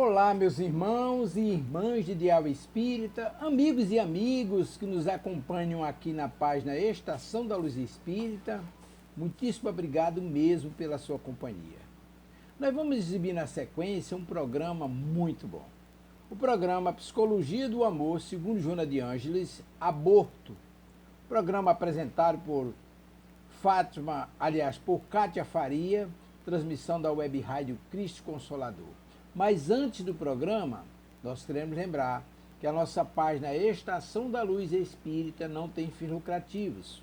Olá, meus irmãos e irmãs de Ideal Espírita, amigos e amigos que nos acompanham aqui na página Estação da Luz Espírita. Muitíssimo obrigado mesmo pela sua companhia. Nós vamos exibir na sequência um programa muito bom. O programa Psicologia do Amor, segundo Joana de Ângeles, Aborto. Programa apresentado por por Kátia Faria, transmissão da Web Rádio Cristo Consolador. Mas antes do programa, nós queremos lembrar que a nossa página Estação da Luz Espírita não tem fins lucrativos.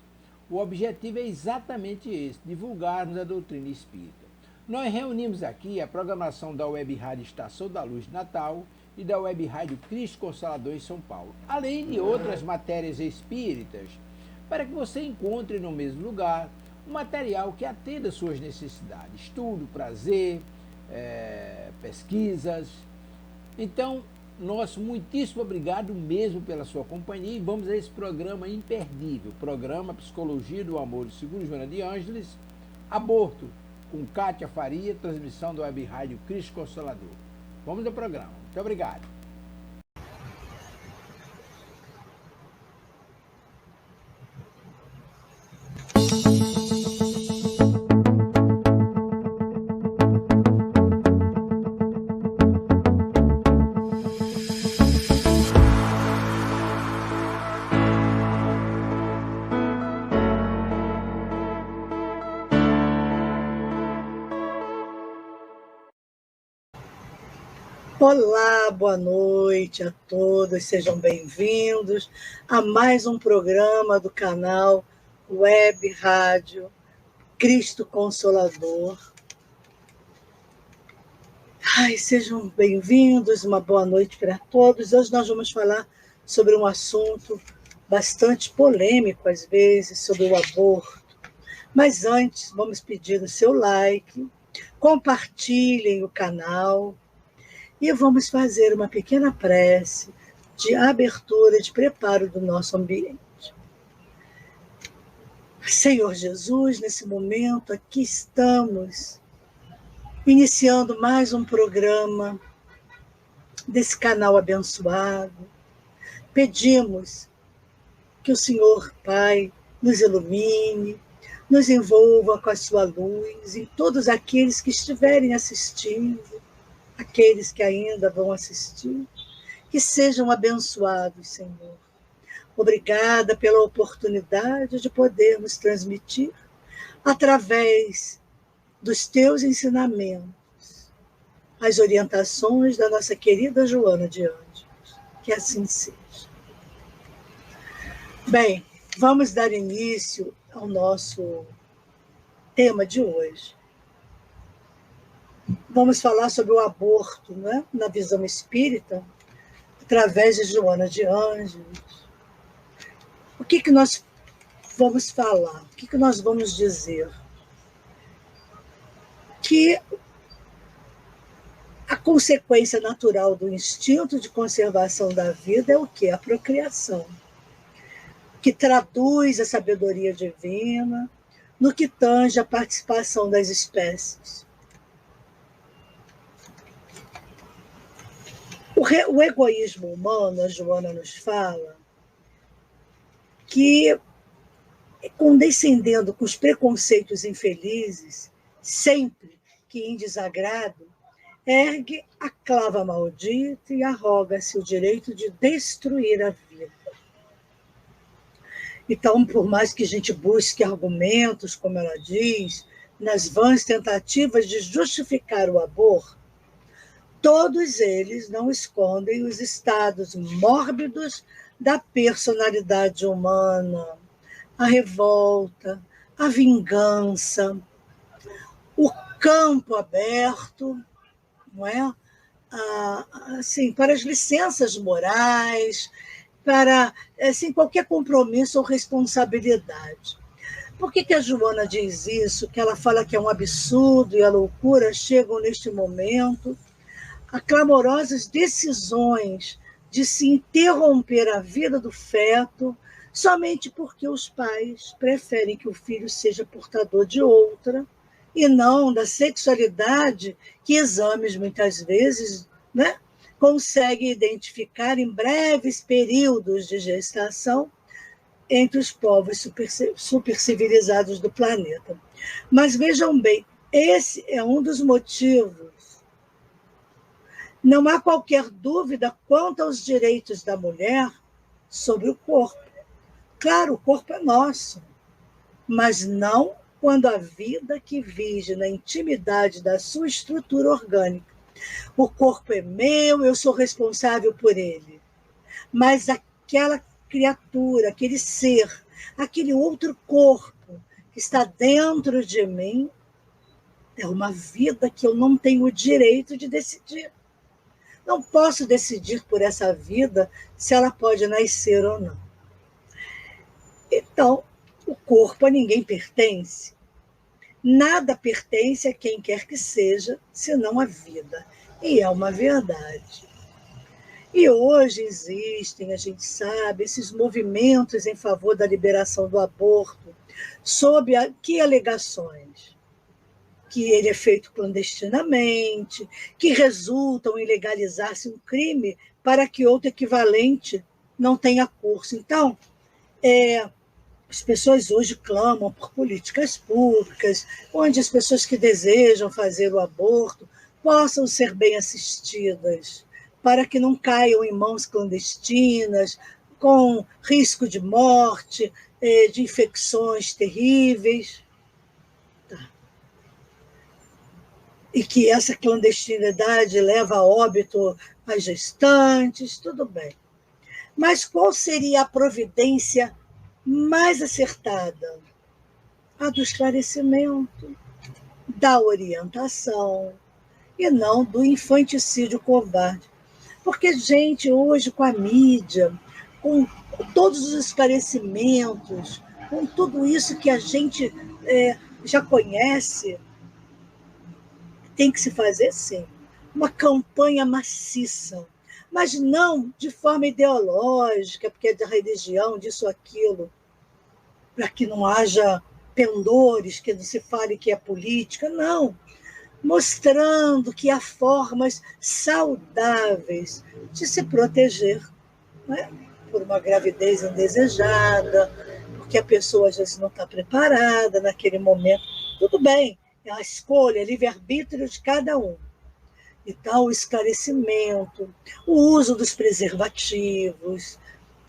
O objetivo é exatamente esse, divulgarmos a doutrina espírita. Nós reunimos aqui a programação da Web Rádio Estação da Luz de Natal e da Web Rádio Cristo Consolador em São Paulo, além de outras matérias espíritas, para que você encontre no mesmo lugar um material que atenda às suas necessidades, estudo, prazer, pesquisas. Então, nosso muitíssimo obrigado mesmo pela sua companhia e vamos a esse programa imperdível, programa Psicologia do Amor, segundo Joana de Ângeles, Aborto, com Kátia Faria, transmissão do Web Rádio Cristo Consolador. Vamos ao programa. Muito obrigado. Olá, boa noite a todos, sejam bem-vindos a mais um programa do canal Web Rádio Cristo Consolador. Sejam bem-vindos, uma boa noite para todos. Hoje nós vamos falar sobre um assunto bastante polêmico, às vezes, sobre o aborto. Mas antes, vamos pedir o seu like, compartilhem o canal, e vamos fazer uma pequena prece de abertura, de preparo do nosso ambiente. Senhor Jesus, nesse momento aqui estamos iniciando mais um programa desse canal abençoado. Pedimos que o Senhor Pai nos ilumine, nos envolva com a sua luz em todos aqueles que estiverem assistindo, aqueles que ainda vão assistir, que sejam abençoados, Senhor. Obrigada pela oportunidade de podermos transmitir, através dos teus ensinamentos, as orientações da nossa querida Joana de Ângeles. Que assim seja. Bem, vamos dar início ao nosso tema de hoje. Vamos falar sobre o aborto, né? Na visão espírita, através de Joana de Ângeles. O que nós vamos falar? O que nós vamos dizer? Que a consequência natural do instinto de conservação da vida é o quê? A procriação, que traduz a sabedoria divina no que tange a participação das espécies. O egoísmo humano, a Joana nos fala, que, condescendendo com os preconceitos infelizes, sempre que em desagrado, ergue a clava maldita e arroga-se o direito de destruir a vida. Então, por mais que a gente busque argumentos, como ela diz, nas vãs tentativas de justificar o aborto, todos eles não escondem os estados mórbidos da personalidade humana, a revolta, a vingança, o campo aberto, não é? Assim, para as licenças morais, para assim, qualquer compromisso ou responsabilidade. Por que a Joana diz isso? Que ela fala que é um absurdo e a loucura chegam neste momento a clamorosas decisões de se interromper a vida do feto somente porque os pais preferem que o filho seja portador de outra e não da sexualidade que exames muitas vezes né, consegue identificar em breves períodos de gestação entre os povos supercivilizados do planeta. Mas vejam bem, esse é um dos motivos. Não há qualquer dúvida quanto aos direitos da mulher sobre o corpo. Claro, o corpo é nosso, mas não quando a vida que vige na intimidade da sua estrutura orgânica. O corpo é meu, eu sou responsável por ele. Mas aquela criatura, aquele ser, aquele outro corpo que está dentro de mim, é uma vida que eu não tenho o direito de decidir. Não posso decidir por essa vida se ela pode nascer ou não. Então, o corpo a ninguém pertence. Nada pertence a quem quer que seja, senão a vida. E é uma verdade. E hoje existem, a gente sabe, esses movimentos em favor da liberação do aborto, sob que alegações? Que ele é feito clandestinamente, que resultam em legalizar-se um crime para que outro equivalente não tenha curso. Então, as pessoas hoje clamam por políticas públicas, onde as pessoas que desejam fazer o aborto possam ser bem assistidas, para que não caiam em mãos clandestinas, com risco de morte, de infecções terríveis. E que essa clandestinidade leva a óbito as gestantes, tudo bem. Mas qual seria a providência mais acertada? A do esclarecimento, da orientação, e não do infanticídio covarde. Porque, gente, hoje com a mídia, com todos os esclarecimentos, com tudo isso que a gente já conhece, tem que se fazer, sim, uma campanha maciça, mas não de forma ideológica, porque é da religião, disso ou aquilo, para que não haja pendores, que não se fale que é política, não. Mostrando que há formas saudáveis de se proteger, né, por uma gravidez indesejada, porque a pessoa às vezes não está preparada naquele momento. Tudo bem, é a escolha, é livre-arbítrio de cada um. Então, o esclarecimento, o uso dos preservativos,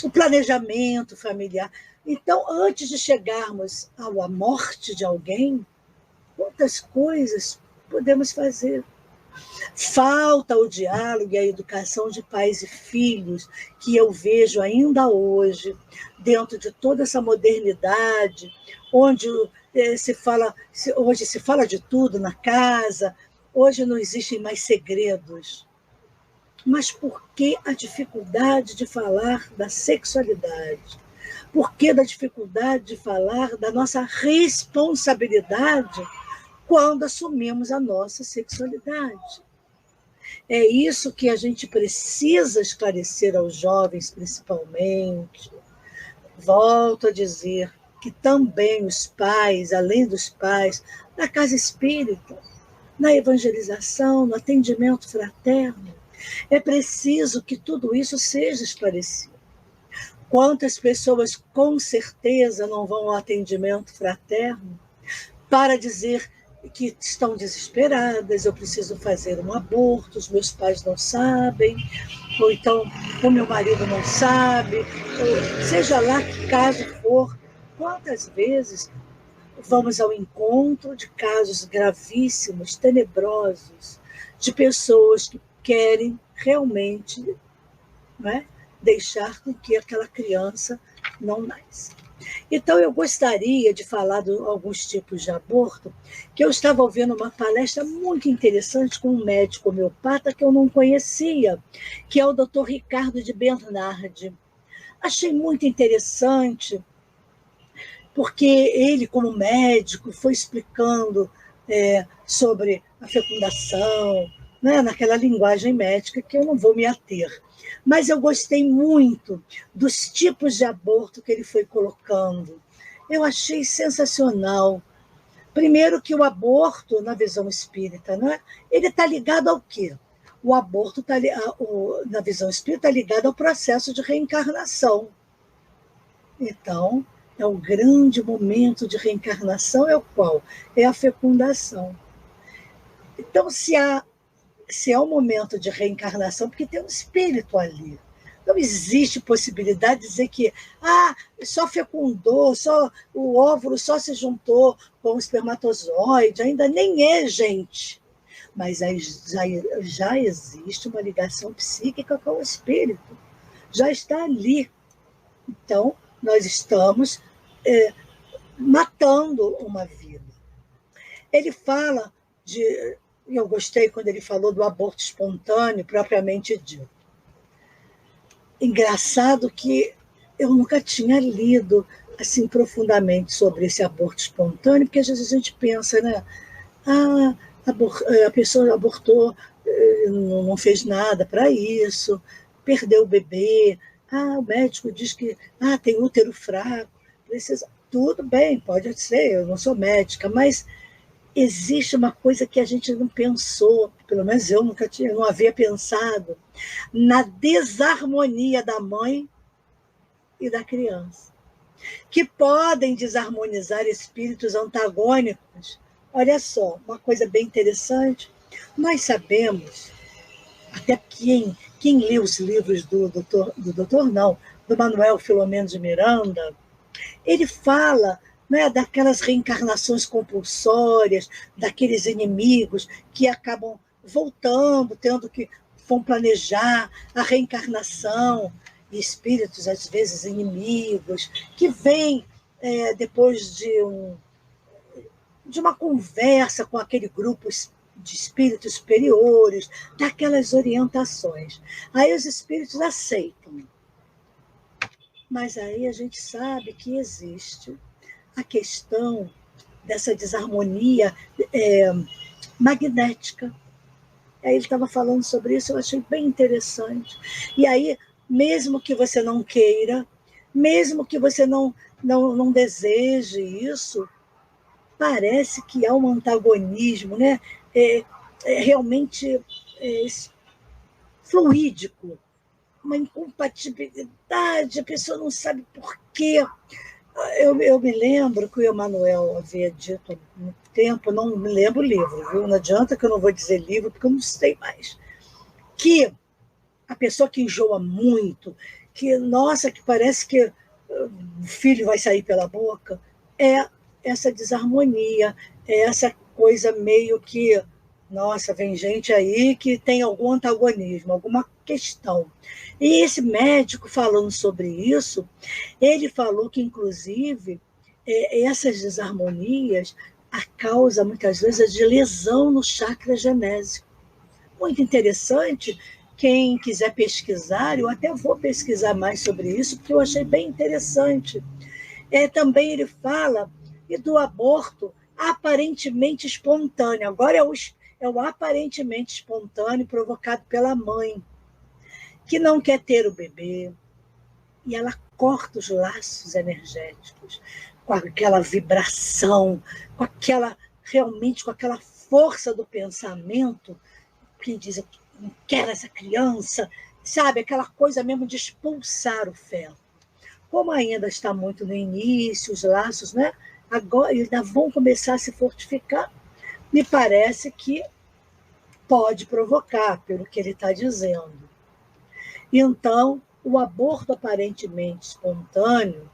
o planejamento familiar. Então, antes de chegarmos à morte de alguém, quantas coisas podemos fazer? Falta o diálogo e a educação de pais e filhos, que eu vejo ainda hoje, dentro de toda essa modernidade, onde hoje se fala de tudo na casa, hoje não existem mais segredos. Mas por que a dificuldade de falar da sexualidade? Por que da dificuldade de falar da nossa responsabilidade quando assumimos a nossa sexualidade? É isso que a gente precisa esclarecer aos jovens, principalmente. Volto a dizer que também os pais, além dos pais, na casa espírita, na evangelização, no atendimento fraterno, é preciso que tudo isso seja esclarecido. Quantas pessoas com certeza não vão ao atendimento fraterno para dizer que estão desesperadas, eu preciso fazer um aborto, os meus pais não sabem, ou então o meu marido não sabe, ou seja lá que caso for. Quantas vezes vamos ao encontro de casos gravíssimos, tenebrosos, de pessoas que querem realmente, né, deixar com que aquela criança não nasça. Então, eu gostaria de falar de alguns tipos de aborto, que eu estava ouvindo uma palestra muito interessante com um médico homeopata que eu não conhecia, que é o Dr. Ricardo de Bernardi. Achei muito interessante, porque ele, como médico, foi explicando sobre a fecundação, né, naquela linguagem médica que eu não vou me ater. Mas eu gostei muito dos tipos de aborto que ele foi colocando. Eu achei sensacional. Primeiro que o aborto, na visão espírita, né, ele está ligado ao quê? o aborto, na visão espírita, está ligado ao processo de reencarnação. Então, é o grande momento de reencarnação, é o qual? É a fecundação. Então, se é um momento de reencarnação, porque tem um espírito ali. Não existe possibilidade de dizer que só fecundou, só o óvulo só se juntou com o espermatozoide, ainda nem é gente. Mas já existe uma ligação psíquica com o espírito. Já está ali. Então, nós estamos matando uma vida. Ele fala eu gostei quando ele falou do aborto espontâneo, propriamente dito. Engraçado que eu nunca tinha lido assim profundamente sobre esse aborto espontâneo, porque às vezes a gente pensa, né? A pessoa abortou, não fez nada para isso, perdeu o bebê, o médico diz que tem útero fraco, precisa. Tudo bem, pode ser, eu não sou médica, mas existe uma coisa que a gente não pensou, pelo menos eu não havia pensado, na desarmonia da mãe e da criança, que podem desarmonizar espíritos antagônicos. Olha só, uma coisa bem interessante, nós sabemos, até quem lê os livros do Manuel Filomeno de Miranda, ele fala, né, daquelas reencarnações compulsórias, daqueles inimigos que acabam voltando, vão planejar a reencarnação, e espíritos, às vezes, inimigos, que vêm depois de uma conversa com aquele grupo de espíritos superiores, daquelas orientações. Aí os espíritos aceitam. Mas aí a gente sabe que existe a questão dessa desarmonia magnética. Aí ele estava falando sobre isso, eu achei bem interessante. E aí, mesmo que você não queira, mesmo que você não deseje isso, parece que há um antagonismo, né? Realmente fluídico, uma incompatibilidade, a pessoa não sabe por quê. Eu me lembro que o Emanuel havia dito há muito tempo, não me lembro o livro, viu? Não adianta que eu não vou dizer livro, porque eu não sei mais. Que a pessoa que enjoa muito, que parece que o filho vai sair pela boca, é essa desarmonia, é essa coisa meio que, vem gente aí que tem algum antagonismo, alguma questão. E esse médico, falando sobre isso, ele falou que, inclusive, essas desarmonias, a causa, muitas vezes, é de lesão no chakra genésico. Muito interessante. Quem quiser pesquisar, eu até vou pesquisar mais sobre isso, porque eu achei bem interessante. Também ele fala do aborto aparentemente espontâneo. Agora é o aparentemente espontâneo provocado pela mãe, que não quer ter o bebê, e ela corta os laços energéticos com aquela vibração, realmente com aquela força do pensamento, que diz, eu não quero essa criança, sabe? Aquela coisa mesmo de expulsar o feto. Como ainda está muito no início, os laços, né? Agora ainda vão começar a se fortificar, me parece que pode provocar, pelo que ele está dizendo. Então, o aborto aparentemente espontâneo,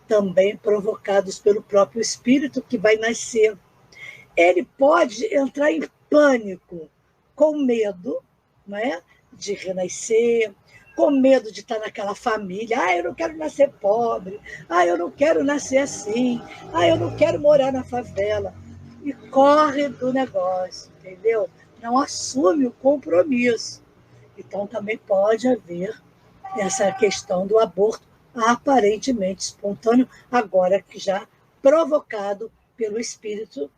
também provocados pelo próprio espírito que vai nascer, ele pode entrar em pânico, com medo, não é? De renascer, com medo de estar naquela família. Eu não quero nascer pobre, eu não quero nascer assim, eu não quero morar na favela. E corre do negócio, entendeu? Não assume o compromisso. Então, também pode haver essa questão do aborto aparentemente espontâneo, agora que já provocado pelo espírito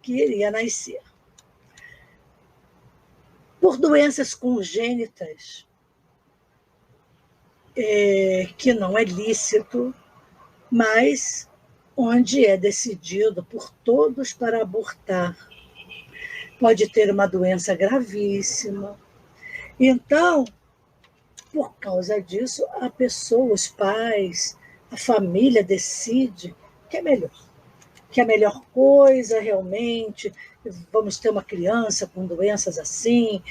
que iria nascer. Por doenças congênitas, que não é lícito, mas onde é decidido por todos para abortar. Pode ter uma doença gravíssima, Então, por causa disso, a pessoa, os pais, a família decide que é melhor. Que a melhor coisa realmente, vamos ter uma criança com doenças assim,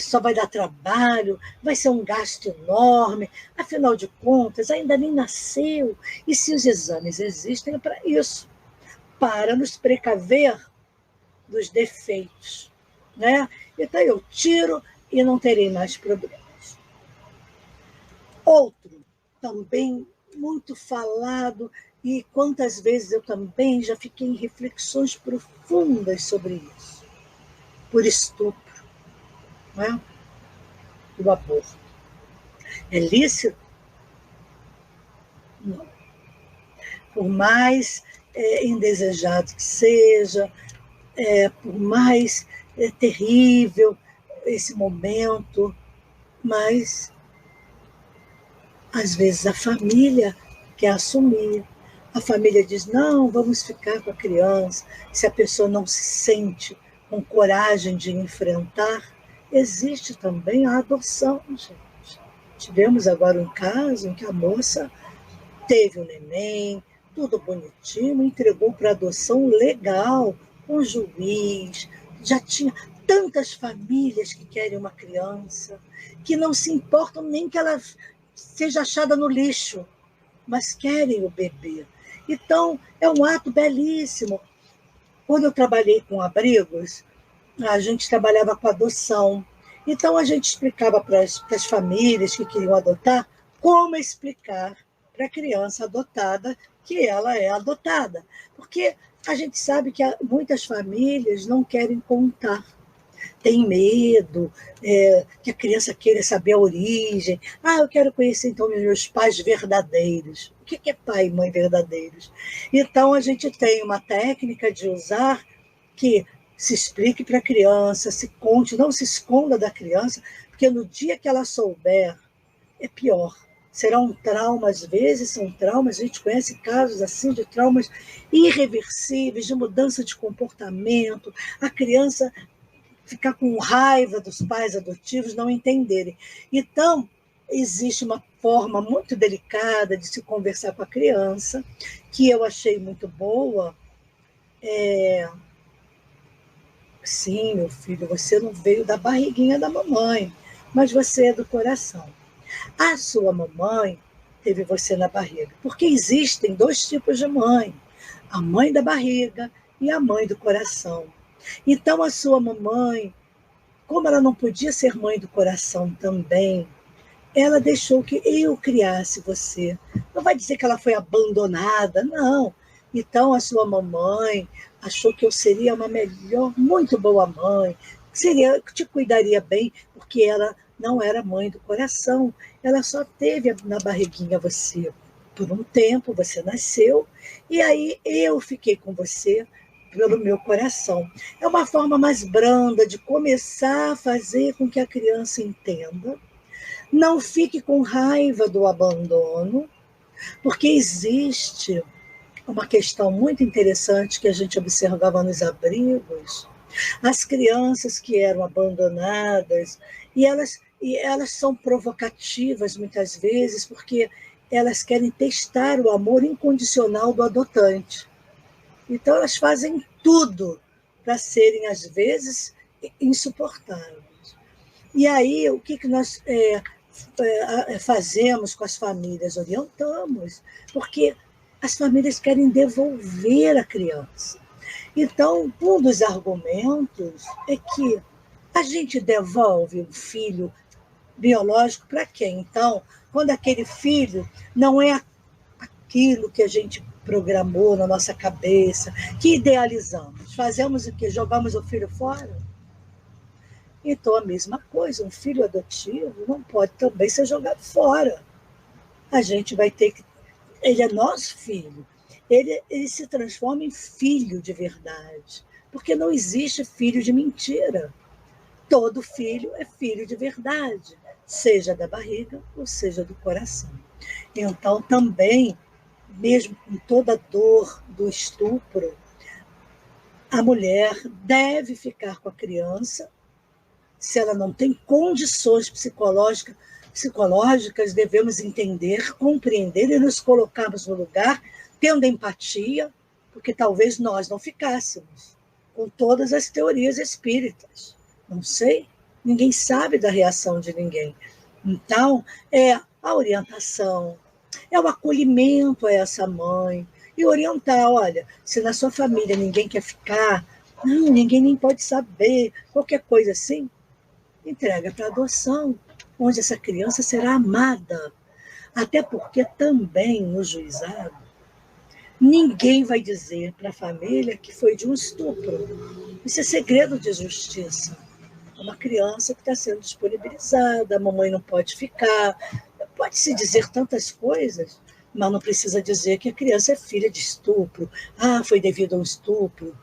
só vai dar trabalho, vai ser um gasto enorme, afinal de contas, ainda nem nasceu. E se os exames existem é para isso, para nos precaver dos defeitos. Né? Então eu tiro e não terei mais problemas. Outro, também muito falado, e quantas vezes eu também já fiquei em reflexões profundas sobre isso, por estupro, né? O aborto. É lícito? Não. Por mais indesejado que seja, por mais terrível esse momento, mas às vezes a família quer assumir. A família diz, não, vamos ficar com a criança. Se a pessoa não se sente com coragem de enfrentar, existe também a adoção, gente. Tivemos agora um caso em que a moça teve um neném, tudo bonitinho, entregou para adoção legal, com juiz, já tinha tantas famílias que querem uma criança, que não se importam nem que ela seja achada no lixo, mas querem o bebê. Então, é um ato belíssimo. Quando eu trabalhei com abrigos, a gente trabalhava com adoção. Então, a gente explicava para as famílias que queriam adotar como explicar para a criança adotada que ela é adotada. Porque a gente sabe que muitas famílias não querem contar, tem medo, que a criança queira saber a origem. Ah, eu quero conhecer então meus pais verdadeiros. O que é pai e mãe verdadeiros? Então, a gente tem uma técnica de usar que se explique para a criança, se conte, não se esconda da criança, porque no dia que ela souber, é pior. Será um trauma, às vezes são traumas, a gente conhece casos assim de traumas irreversíveis, de mudança de comportamento, a criança ficar com raiva dos pais adotivos não entenderem. Então, existe uma forma muito delicada de se conversar com a criança, que eu achei muito boa. Sim, meu filho, você não veio da barriguinha da mamãe, mas você é do coração. A sua mamãe teve você na barriga, porque existem dois tipos de mãe, a mãe da barriga e a mãe do coração. Então, a sua mamãe, como ela não podia ser mãe do coração também, ela deixou que eu criasse você. Não vai dizer que ela foi abandonada, não. Então, a sua mamãe achou que eu seria uma melhor, muito boa mãe, que te cuidaria bem, porque ela não era mãe do coração. Ela só teve na barriguinha você por um tempo, você nasceu, e aí eu fiquei com você pelo meu coração. É uma forma mais branda de começar a fazer com que a criança entenda. Não fique com raiva do abandono, porque existe uma questão muito interessante que a gente observava nos abrigos. As crianças que eram abandonadas, e elas são provocativas muitas vezes, porque elas querem testar o amor incondicional do adotante. Então, elas fazem tudo para serem, às vezes, insuportáveis. E aí, o que nós fazemos com as famílias? Orientamos, porque as famílias querem devolver a criança. Então, um dos argumentos é que a gente devolve o filho biológico para quem? Então, quando aquele filho não é aquilo que a gente programou na nossa cabeça, que idealizamos. Fazemos o quê? Jogamos o filho fora? Então, a mesma coisa, um filho adotivo não pode também ser jogado fora. A gente vai ter que... Ele é nosso filho. Ele se transforma em filho de verdade, porque não existe filho de mentira. Todo filho é filho de verdade, seja da barriga ou seja do coração. Então, também, mesmo com toda a dor do estupro, a mulher deve ficar com a criança, Se ela não tem condições psicológicas, devemos entender, compreender e nos colocarmos no lugar, tendo empatia, porque talvez nós não ficássemos com todas as teorias espíritas. Não sei, ninguém sabe da reação de ninguém. Então, é a orientação, é o acolhimento a essa mãe, e orientar, olha, se na sua família ninguém quer ficar, não, ninguém nem pode saber, qualquer coisa assim, entrega para adoção, onde essa criança será amada. Até porque também no juizado, ninguém vai dizer para a família que foi de um estupro. Isso é segredo de justiça. É uma criança que está sendo disponibilizada, a mamãe não pode ficar. Pode-se dizer tantas coisas, mas não precisa dizer que a criança é filha de estupro. Ah, foi devido a um estupro.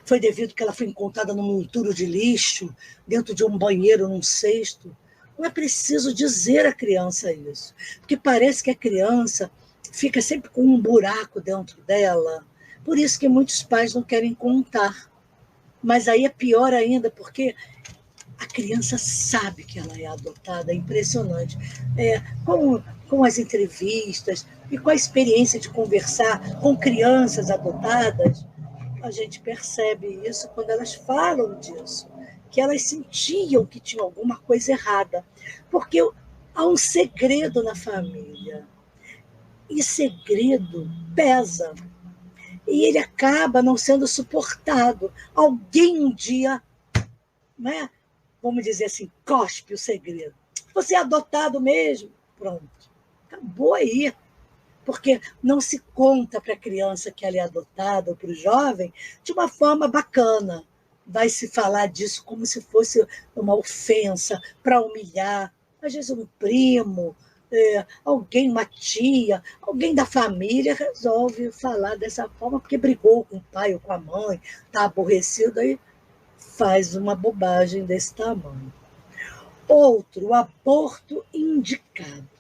Foi devido que ela foi encontrada num monturo de lixo, dentro de um banheiro, num cesto. Não é preciso dizer à criança isso, porque parece que a criança fica sempre com um buraco dentro dela. Por isso que muitos pais não querem contar. Mas aí é pior ainda, porque a criança sabe que ela é adotada, é impressionante. Com as entrevistas e com a experiência de conversar com crianças adotadas, a gente percebe isso quando elas falam disso, que elas sentiam que tinha alguma coisa errada, porque há um segredo na família, e segredo pesa, e ele acaba não sendo suportado. Alguém um dia, né, vamos dizer assim, cospe o segredo. Você é adotado mesmo? Pronto, acabou aí. Porque não se conta para a criança que ela é adotada, ou para o jovem, de uma forma bacana. Vai se falar disso como se fosse uma ofensa, para humilhar. Às vezes um primo, alguém, uma tia, alguém da família resolve falar dessa forma porque brigou com o pai ou com a mãe, está aborrecido, aí faz uma bobagem desse tamanho. Outro, o aborto indicado.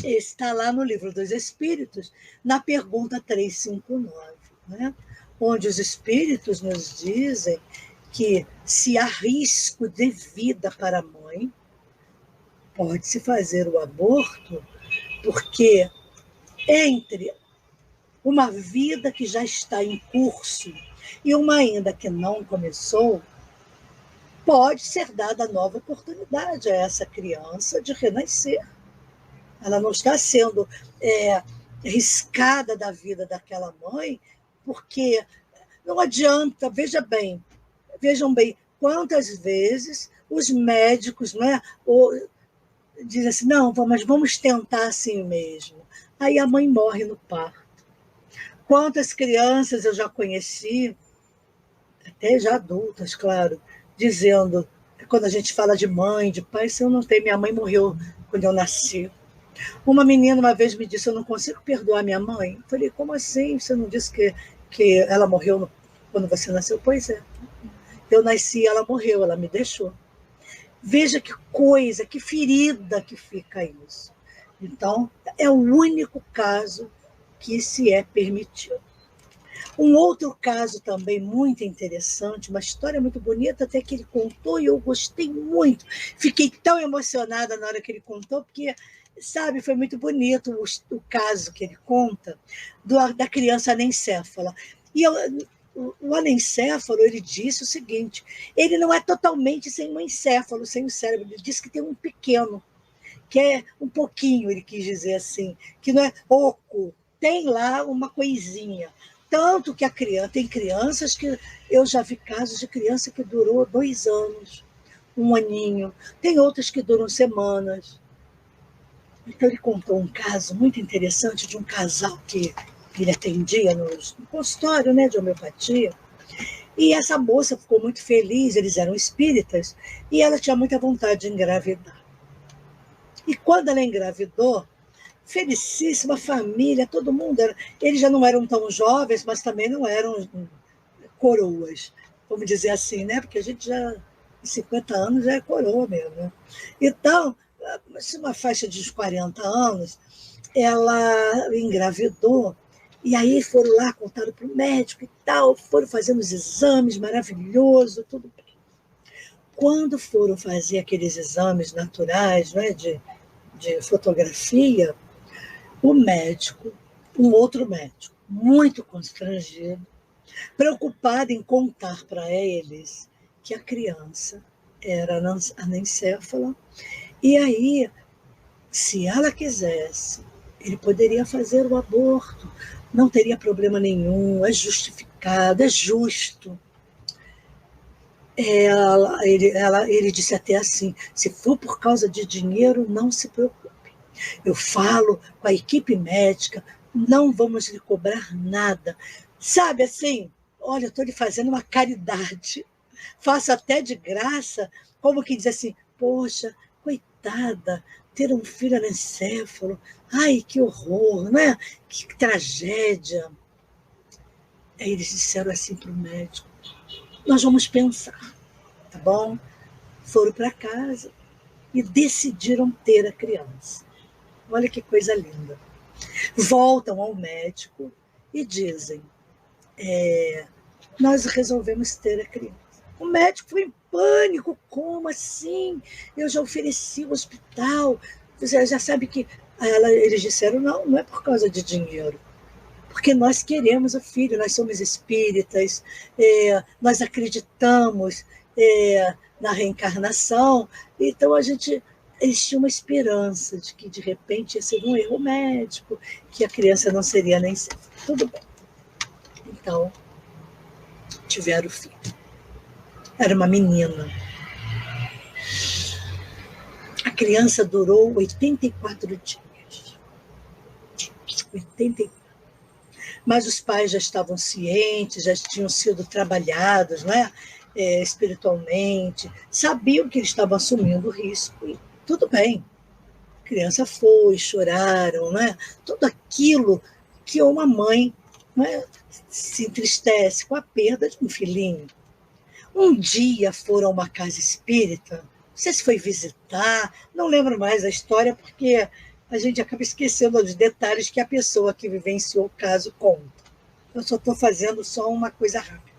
Está lá no Livro dos Espíritos, na pergunta 359, né? Onde os espíritos nos dizem que, se há risco de vida para a mãe, pode-se fazer o aborto, porque entre uma vida que já está em curso e uma ainda que não começou, pode ser dada nova oportunidade a essa criança de renascer. Ela não está sendo riscada da vida daquela mãe, porque não adianta, vejam bem, quantas vezes os médicos, né, dizem assim, não, mas vamos tentar assim mesmo. Aí a mãe morre no parto. Quantas crianças eu já conheci, até já adultas, claro, dizendo, quando a gente fala de mãe, de pai, se eu não tenho, minha mãe morreu quando eu nasci. Uma menina uma vez me disse, eu não consigo perdoar minha mãe. Eu falei, como assim? Você não disse que ela morreu quando você nasceu? Pois é. Eu nasci, ela morreu, ela me deixou. Veja que coisa, que ferida que fica isso. Então, é o único caso que se é permitido. Um outro caso também muito interessante, uma história muito bonita, até que ele contou, e eu gostei muito. Fiquei tão emocionada na hora que ele contou, porque, sabe, foi muito bonito o caso que ele conta da criança anencéfala. E o anencéfalo, ele disse o seguinte, ele não é totalmente sem um encéfalo, sem o cérebro, ele disse que tem um pequeno, que é um pouquinho, ele quis dizer assim, que não é oco, tem lá uma coisinha. Tanto que tem crianças que eu já vi casos de criança que durou 2 anos, 1 aninho, tem outras que duram semanas. Então ele contou um caso muito interessante de um casal que ele atendia no consultório, né, de homeopatia, e essa moça ficou muito feliz, eles eram espíritas, e ela tinha muita vontade de engravidar. E quando ela engravidou, felicíssima família, todo mundo eles já não eram tão jovens, mas também não eram coroas, vamos dizer assim, né? Porque a gente já, em 50 anos, já é coroa mesmo, né? Então, uma faixa de 40 anos, ela engravidou, e aí foram lá, contaram para o médico e tal, foram fazendo os exames, maravilhoso, tudo bem. quando foram fazer aqueles exames naturais, né, de fotografia, o médico, um outro médico, muito constrangido, preocupado em contar para eles que a criança era anencéfala, e aí, se ela quisesse, ele poderia fazer o aborto, não teria problema nenhum, é justificado, é justo. Ele disse até assim: se for por causa de dinheiro, não se preocupe. Eu falo com a equipe médica, não vamos lhe cobrar nada. Sabe assim, olha, eu estou lhe fazendo uma caridade. Faço até de graça, como que diz assim, poxa, coitada, ter um filho anencéfalo, ai, que horror, não é? Que tragédia. Aí eles disseram assim para o médico, nós vamos pensar, tá bom? Foram para casa e decidiram ter a criança. Olha que coisa linda. Voltam ao médico e dizem, nós resolvemos ter a criança. O médico foi em pânico, como assim? Eu já ofereci o hospital, você já sabe que... Eles disseram, não, não é por causa de dinheiro, porque nós queremos o filho, nós somos espíritas, nós acreditamos na reencarnação, então eles tinham uma esperança de que, de repente, ia ser um erro médico, que a criança não seria nem... Tudo bem. Então, tiveram filho. Era uma menina. A criança durou 84 dias. 84. Mas os pais já estavam cientes, já tinham sido trabalhados, né? Espiritualmente, sabiam que eles estavam assumindo o risco. E tudo bem. A criança foi, choraram, né? Tudo aquilo que uma mãe, né, se entristece com a perda de um filhinho. Um dia foram a uma casa espírita, não sei se foi visitar, não lembro mais a história, porque a gente acaba esquecendo os detalhes que a pessoa que vivenciou o caso conta. Eu só estou fazendo só uma coisa rápida.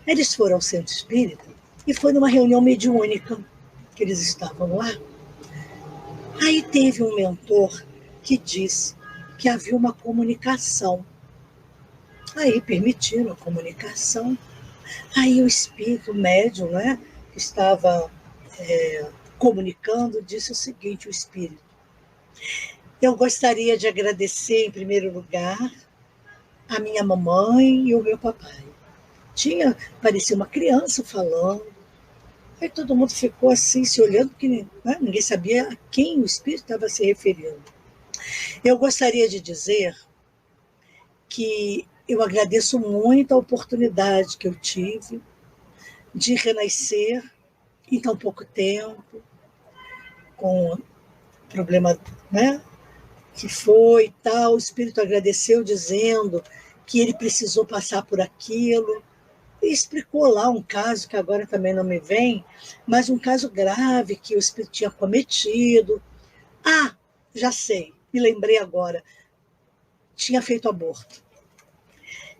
Eles foram ao centro espírita e foi numa reunião mediúnica que eles estavam lá. Aí teve um mentor que disse que havia uma comunicação. Aí permitiram a comunicação. Aí o espírito, o médium, né, que estava comunicando, disse o seguinte, o espírito: eu gostaria de agradecer, em primeiro lugar, a minha mamãe e o meu papai. Parecia uma criança falando. Aí todo mundo ficou assim, se olhando, porque, né, ninguém sabia a quem o espírito estava se referindo. Eu gostaria de dizer que eu agradeço muito a oportunidade que eu tive de renascer em tão pouco tempo, com o problema, né, que foi e tal. O espírito agradeceu dizendo que ele precisou passar por aquilo, e explicou lá um caso que agora também não me vem, mas um caso grave que o espírito tinha cometido. Ah, já sei, me lembrei agora, tinha feito aborto.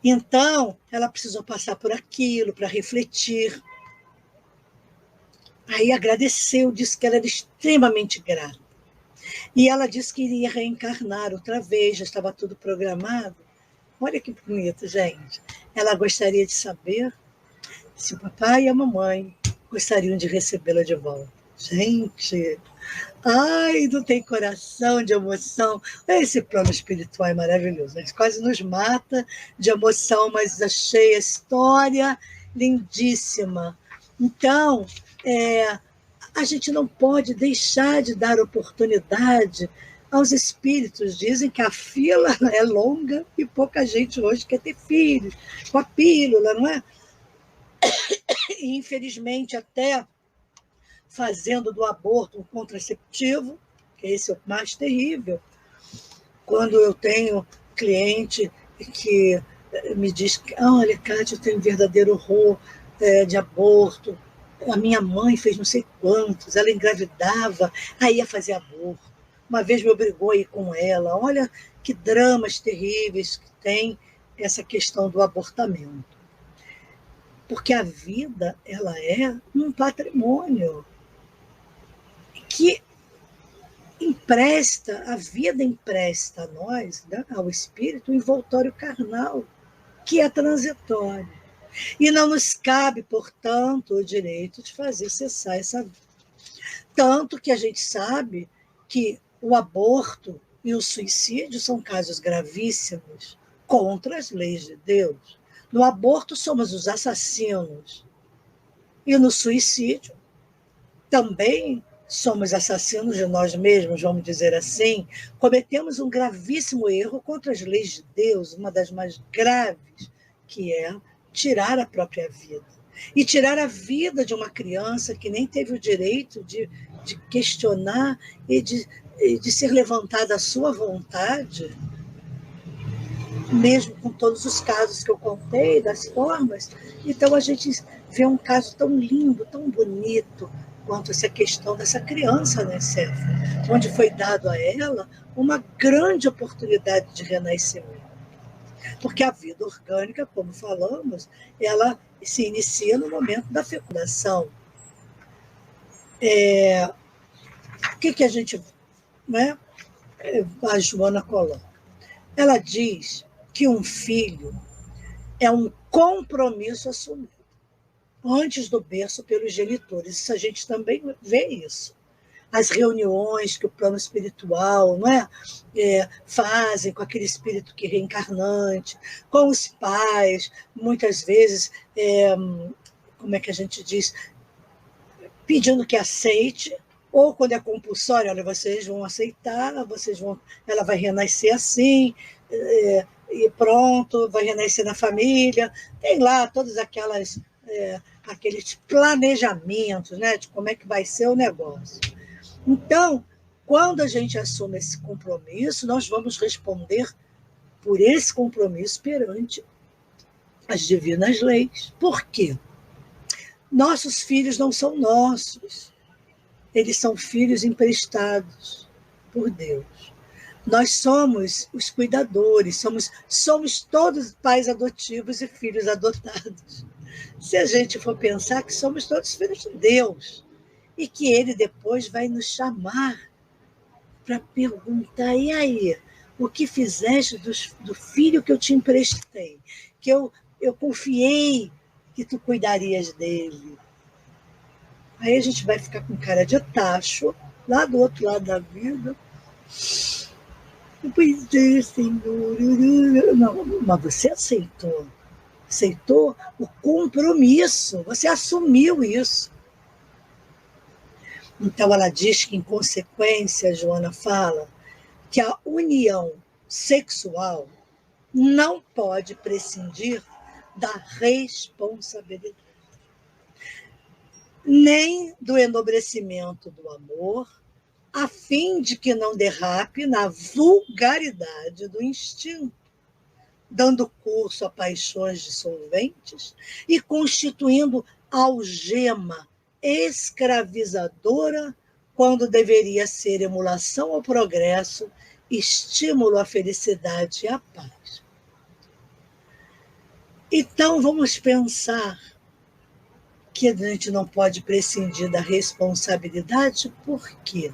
Então, ela precisou passar por aquilo para refletir. Aí agradeceu, disse que ela era extremamente grata. E ela disse que iria reencarnar outra vez, já estava tudo programado. Olha que bonito, gente. Ela gostaria de saber se o papai e a mamãe gostariam de recebê-la de volta. Gente, ai, não tem coração de emoção. Esse plano espiritual é maravilhoso. A gente quase nos mata de emoção, mas achei a história lindíssima. Então, a gente não pode deixar de dar oportunidade aos espíritos. Dizem que a fila é longa e pouca gente hoje quer ter filhos, com a pílula, não é? E, infelizmente, até fazendo do aborto um contraceptivo, que esse é o mais terrível. Quando eu tenho cliente que me diz, olha, Cátia, eu tenho um verdadeiro horror de aborto, a minha mãe fez não sei quantos, ela engravidava, aí ia fazer aborto. Uma vez me obrigou a ir com ela. Olha que dramas terríveis que tem essa questão do abortamento. Porque a vida, ela é um patrimônio que a vida empresta a nós, né, ao espírito, um envoltório carnal, que é transitório. E não nos cabe, portanto, o direito de fazer cessar essa vida. Tanto que a gente sabe que o aborto e o suicídio são casos gravíssimos contra as leis de Deus. No aborto somos os assassinos. E no suicídio também somos assassinos de nós mesmos, vamos dizer assim. Cometemos um gravíssimo erro contra as leis de Deus, uma das mais graves, que é tirar a própria vida. E tirar a vida de uma criança que nem teve o direito de questionar e de ser levantada a sua vontade, mesmo com todos os casos que eu contei, das formas. Então a gente vê um caso tão lindo, tão bonito, quanto essa questão dessa criança, né, Céfala, onde foi dado a ela uma grande oportunidade de renascimento. Porque a vida orgânica, como falamos, ela se inicia no momento da fecundação. O que a gente, né, a Joana coloca? Ela diz que um filho é um compromisso assumido antes do berço pelos genitores. Isso a gente também vê isso. As reuniões que o plano espiritual, não é, fazem com aquele espírito que é reencarnante, com os pais, muitas vezes, como é que a gente diz, pedindo que aceite, ou quando é compulsório, olha, vocês vão aceitar, ela vai renascer assim, e pronto, vai renascer na família. Tem lá todas aqueles planejamentos, né, de como é que vai ser o negócio. Então, quando a gente assume esse compromisso, nós vamos responder por esse compromisso perante as divinas leis. Por quê? Nossos filhos não são nossos. Eles são filhos emprestados por Deus. Nós somos os cuidadores, somos todos pais adotivos e filhos adotados. Se a gente for pensar que somos todos filhos de Deus, e que ele depois vai nos chamar para perguntar, e aí, o que fizeste do filho que eu te emprestei, que eu confiei que tu cuidarias dele? Aí a gente vai ficar com cara de tacho, lá do outro lado da vida. Pois é, Senhor. Não, mas você aceitou o compromisso, você assumiu isso. Então, ela diz que, em consequência, a Joana fala que a união sexual não pode prescindir da responsabilidade, nem do enobrecimento do amor, a fim de que não derrape na vulgaridade do instinto, dando curso a paixões dissolventes e constituindo algema escravizadora, quando deveria ser emulação ao progresso, estímulo à felicidade e à paz. Então, vamos pensar que a gente não pode prescindir da responsabilidade. Por quê?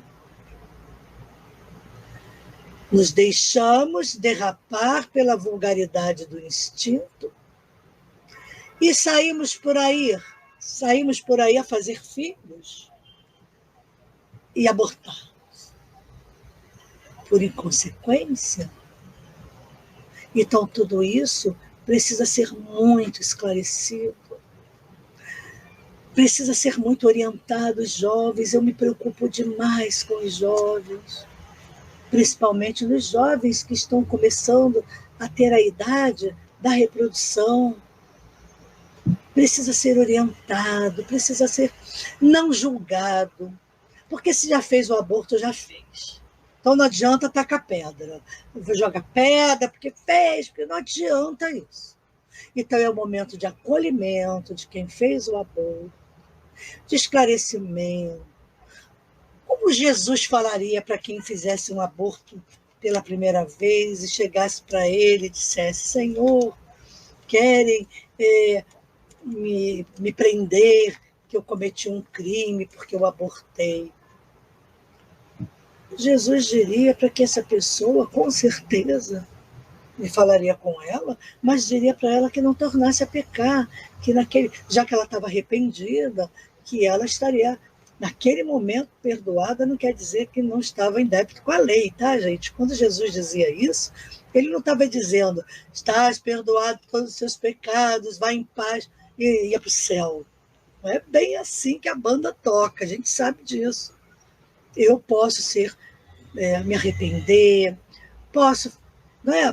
Nos deixamos derrapar pela vulgaridade do instinto e saímos por aí a fazer filhos e abortar. Por inconsequência. Então, tudo isso precisa ser muito esclarecido, precisa ser muito orientado os jovens. Eu me preocupo demais com os jovens, principalmente nos jovens que estão começando a ter a idade da reprodução. Precisa ser orientado, precisa ser não julgado, porque se já fez o aborto, já fez. Então não adianta tacar pedra. Joga pedra porque fez, porque não adianta isso. Então é o momento de acolhimento de quem fez o aborto, de esclarecimento. Como Jesus falaria para quem fizesse um aborto pela primeira vez e chegasse para ele e dissesse: Senhor, querem me prender que eu cometi um crime porque eu abortei. Jesus diria para que essa pessoa, com certeza, me falaria com ela, mas diria para ela que não tornasse a pecar, que já que ela estava arrependida, que ela estaria, naquele momento, perdoada, não quer dizer que não estava em débito com a lei, tá, gente? Quando Jesus dizia isso, ele não estava dizendo, estás perdoado por todos os seus pecados, vai em paz e ia para o céu. Não é bem assim que a banda toca, a gente sabe disso. Eu posso me arrepender, posso,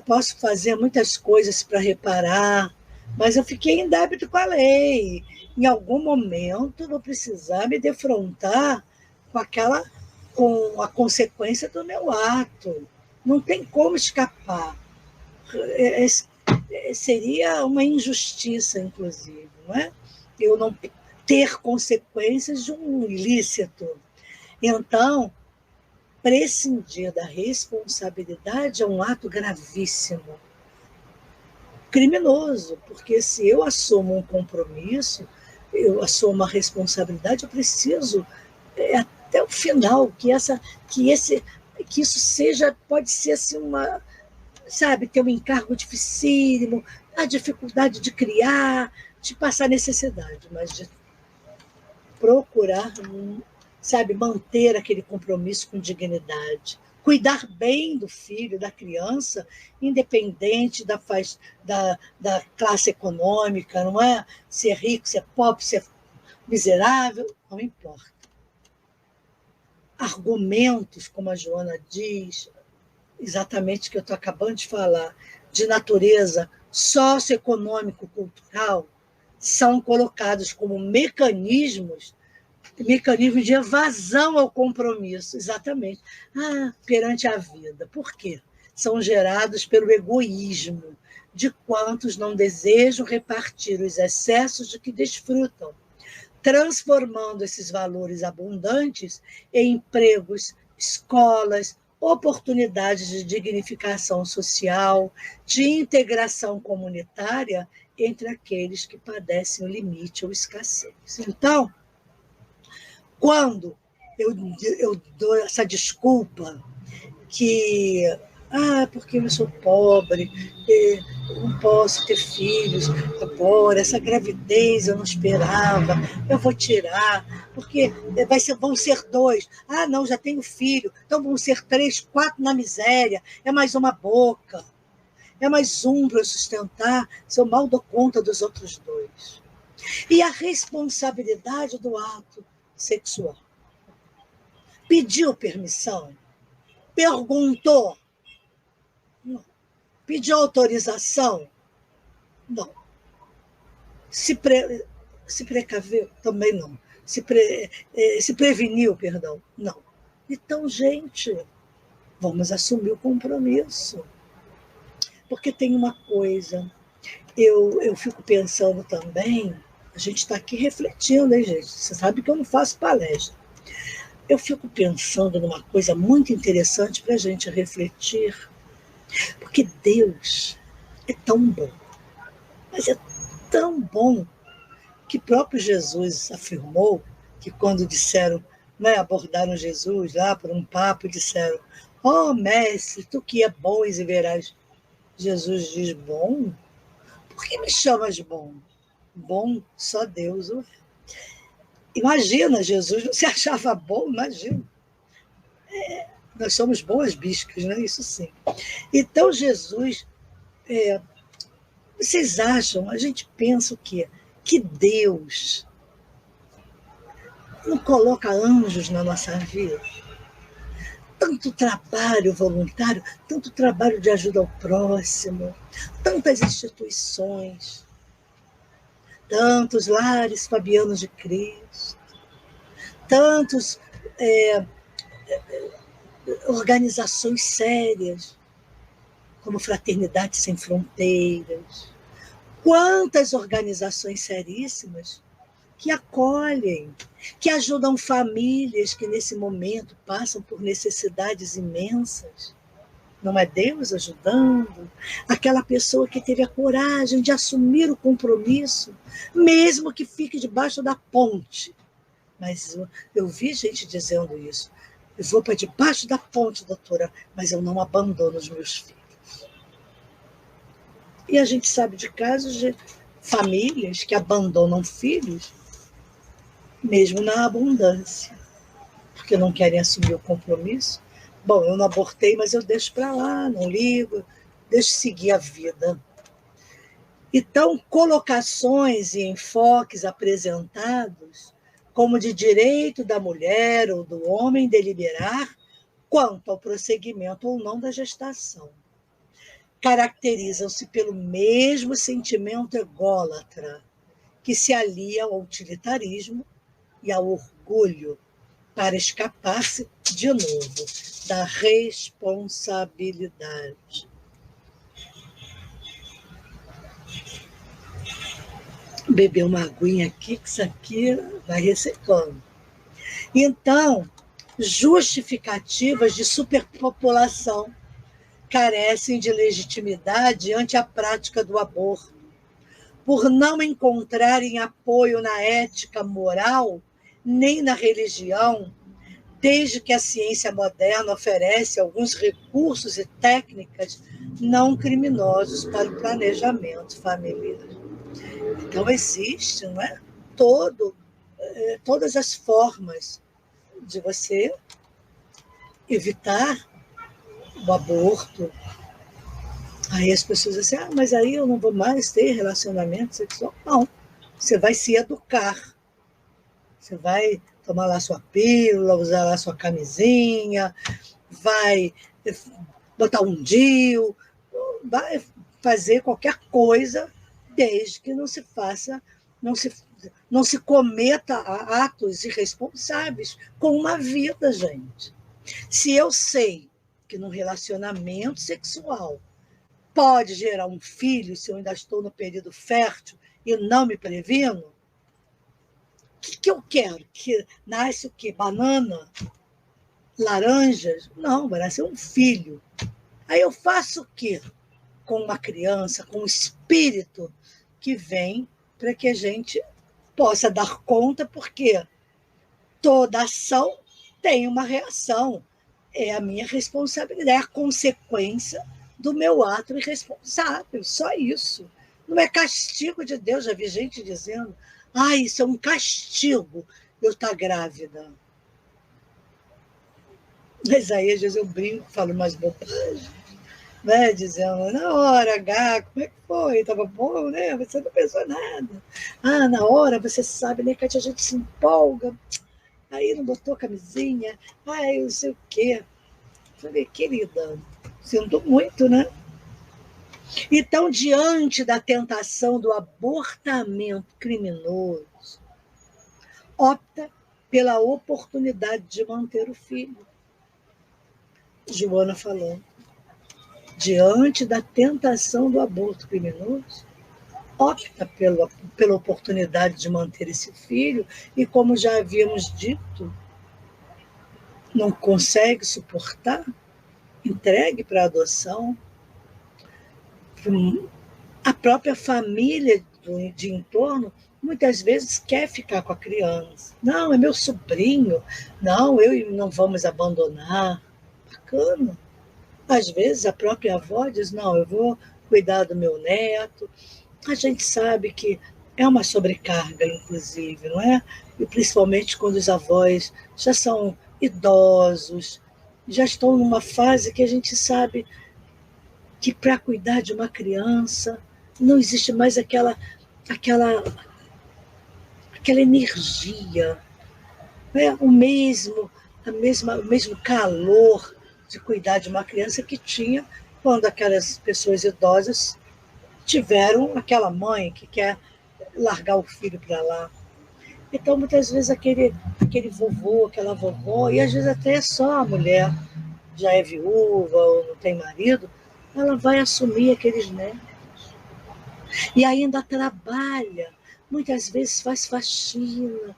posso fazer muitas coisas para reparar, mas eu fiquei em débito com a lei. Em algum momento vou precisar me defrontar com a consequência do meu ato. Não tem como escapar. Seria uma injustiça, inclusive, não é? Eu não ter consequências de um ilícito. Então, prescindir da responsabilidade é um ato gravíssimo, criminoso, porque se eu assumo um compromisso, eu assumo uma responsabilidade, eu preciso até o final que isso seja, pode ser assim ter um encargo dificílimo, a dificuldade de criar, de passar necessidade, mas de procurar manter aquele compromisso com dignidade, cuidar bem do filho, da criança, independente da classe econômica, não é? Se é rico, se é pobre, se é miserável, não importa. Argumentos, como a Joana diz, exatamente o que eu estou acabando de falar, de natureza socioeconômico-cultural, são colocados como mecanismos de evasão ao compromisso, exatamente. Perante a vida. Por quê? São gerados pelo egoísmo de quantos não desejam repartir os excessos de que desfrutam, transformando esses valores abundantes em empregos, escolas, oportunidades de dignificação social, de integração comunitária entre aqueles que padecem o limite ou escassez. Então, quando eu dou essa desculpa que porque eu sou pobre, eu não posso ter filhos agora, essa gravidez eu não esperava, eu vou tirar, porque vão ser 2. Não, já tenho filho, então vão ser 3, 4 na miséria, é mais uma boca, é mais um para eu sustentar, se eu mal dou conta dos outros 2. E a responsabilidade do ato sexual. Pediu permissão? Perguntou? Não. Pediu autorização? Não. Se precaveu? Também não. Se preveniu, perdão? Não. Então, gente, vamos assumir o compromisso. Porque tem uma coisa, eu fico pensando também, a gente está aqui refletindo, hein, gente? Você sabe que eu não faço palestra. Eu fico pensando numa coisa muito interessante para a gente refletir, porque Deus é tão bom, mas é tão bom que próprio Jesus afirmou que quando disseram, abordaram Jesus lá por um papo e disseram, mestre, tu que é bom e verás. Jesus diz, bom? Por que me chamas bom? Bom, só Deus o é. Imagina, Jesus não se achava bom, imagina. Nós somos boas biscas, né? Isso sim. Então, Jesus, vocês acham, a gente pensa o quê? Que Deus não coloca anjos na nossa vida? Tanto trabalho voluntário, tanto trabalho de ajuda ao próximo, tantas instituições, tantos lares fabianos de Cristo, tantos organizações sérias, como Fraternidade Sem Fronteiras. Quantas organizações seríssimas que acolhem, que ajudam famílias que nesse momento passam por necessidades imensas. Não é Deus ajudando? Aquela pessoa que teve a coragem de assumir o compromisso, mesmo que fique debaixo da ponte. Mas eu vi gente dizendo isso. Eu vou para debaixo da ponte, doutora, mas eu não abandono os meus filhos. E a gente sabe de casos de famílias que abandonam filhos, mesmo na abundância, porque não querem assumir o compromisso. Bom, eu não abortei, mas eu deixo para lá, não ligo, deixo seguir a vida. Então, colocações e enfoques apresentados como de direito da mulher ou do homem deliberar quanto ao prosseguimento ou não da gestação caracterizam-se pelo mesmo sentimento ególatra que se alia ao utilitarismo e ao orgulho para escapar-se, de novo, da responsabilidade. Beber uma aguinha aqui, que isso aqui vai ressecando. Então, justificativas de superpopulação carecem de legitimidade ante a prática do aborto, por não encontrarem apoio na ética moral nem na religião, desde que a ciência moderna oferece alguns recursos e técnicas não criminosos para o planejamento familiar. Então, existe, não é? Todas as formas de você evitar o aborto. Aí as pessoas dizem assim, mas aí eu não vou mais ter relacionamento sexual. Não, você vai se educar. Você vai tomar lá sua pílula, usar lá sua camisinha, vai botar um DIU, vai fazer qualquer coisa, desde que não se faça, não se cometa atos irresponsáveis com uma vida, gente. Se eu sei que num relacionamento sexual pode gerar um filho, se eu ainda estou no período fértil e não me previno, o que eu quero? Que nasce o quê? Banana? Laranjas? Não, vai nascer um filho. Aí eu faço o quê? Com uma criança, com um espírito que vem para que a gente possa dar conta, porque toda ação tem uma reação. É a minha responsabilidade, é a consequência do meu ato irresponsável, só isso. Não é castigo de Deus, já vi gente dizendo, isso é um castigo, eu estar grávida. Mas aí, às vezes, eu brinco, falo umas bobagens, né? Dizendo, na hora H, como é que foi? Estava bom, né? Você não pensou nada. Na hora, você sabe, né, que a gente se empolga, aí não botou camisinha, não sei o quê. Falei, querida, sinto muito, né? Então, diante da tentação do abortamento criminoso, opta pela oportunidade de manter o filho. Joana falando. Diante da tentação do aborto criminoso, opta pela oportunidade de manter esse filho e, como já havíamos dito, não consegue suportar, entregue para adoção. A própria família de entorno muitas vezes quer ficar com a criança. Não, é meu sobrinho. Não, não vamos abandonar. Bacana. Às vezes a própria avó diz, não, eu vou cuidar do meu neto. A gente sabe que é uma sobrecarga, inclusive, não é? E principalmente quando os avós já são idosos, já estão numa fase que a gente sabe que para cuidar de uma criança não existe mais aquela energia, né? o mesmo calor de cuidar de uma criança que tinha quando aquelas pessoas idosas tiveram aquela mãe que quer largar o filho para lá. Então, muitas vezes, aquele vovô, aquela vovó, e às vezes até só a mulher já é viúva ou não tem marido, ela vai assumir aqueles netos. E ainda trabalha, muitas vezes faz faxina,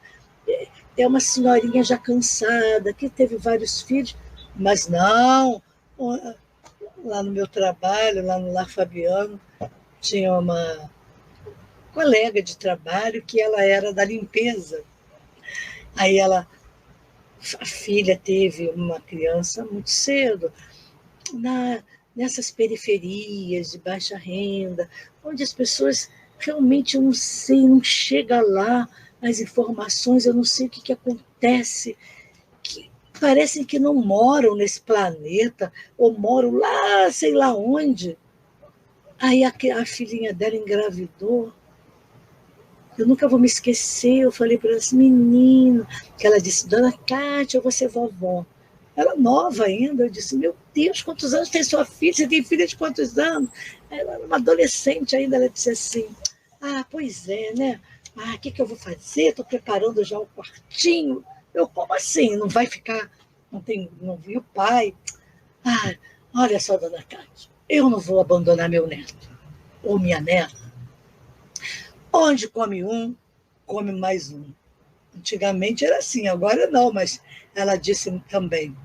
é uma senhorinha já cansada, que teve vários filhos, mas não lá no meu trabalho, lá no Lar Fabiano, tinha uma colega de trabalho que ela era da limpeza. Aí a filha teve uma criança muito cedo, nessas periferias de baixa renda, onde as pessoas realmente, eu não sei, não chega lá as informações, eu não sei o que acontece, que parecem que não moram nesse planeta, ou moram lá, sei lá onde. Aí a filhinha dela engravidou. Eu nunca vou me esquecer, eu falei para ela assim, menino, que ela disse, dona Cátia, eu vou ser vovó. Ela nova ainda, eu disse, meu Deus, quantos anos tem sua filha? Você tem filha de quantos anos? Ela era uma adolescente ainda, ela disse assim, pois é, né? O que eu vou fazer? Estou preparando já o quartinho. Eu, como assim? Não vai ficar, não vi o pai. Olha só, dona Cátia, eu não vou abandonar meu neto, ou minha neta. Onde come um, come mais um. Antigamente era assim, agora não, mas ela disse também,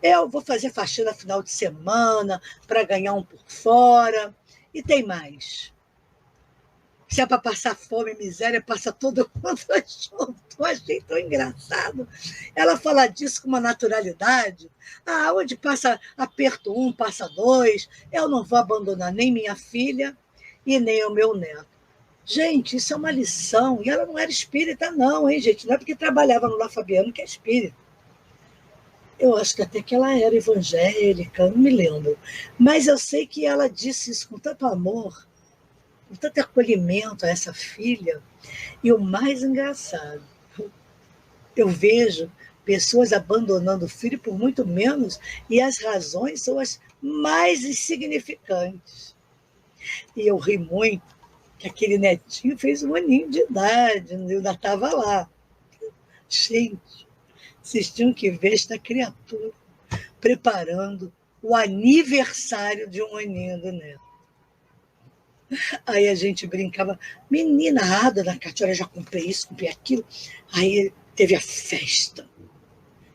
eu vou fazer faxina final de semana para ganhar um por fora. E tem mais. Se é para passar fome e miséria, passa todo mundo junto. Eu achei tão engraçado. Ela fala disso com uma naturalidade. Onde passa aperto um, passa dois. Eu não vou abandonar nem minha filha e nem o meu neto. Gente, isso é uma lição. E ela não era espírita, não, hein, gente? Não é porque trabalhava no Lar Fabiano que é espírita. Eu acho que até que ela era evangélica, não me lembro. Mas eu sei que ela disse isso com tanto amor, com tanto acolhimento a essa filha. E o mais engraçado, eu vejo pessoas abandonando o filho por muito menos, e as razões são as mais insignificantes. E eu ri muito, que aquele netinho fez 1 aninho de idade, eu ainda estava lá. Gente, vocês tinham que ver esta criatura preparando o aniversário de 1 aninho do neto. Aí a gente brincava, menina, dona Cátia, olha, já comprei isso, comprei aquilo. Aí teve a festa.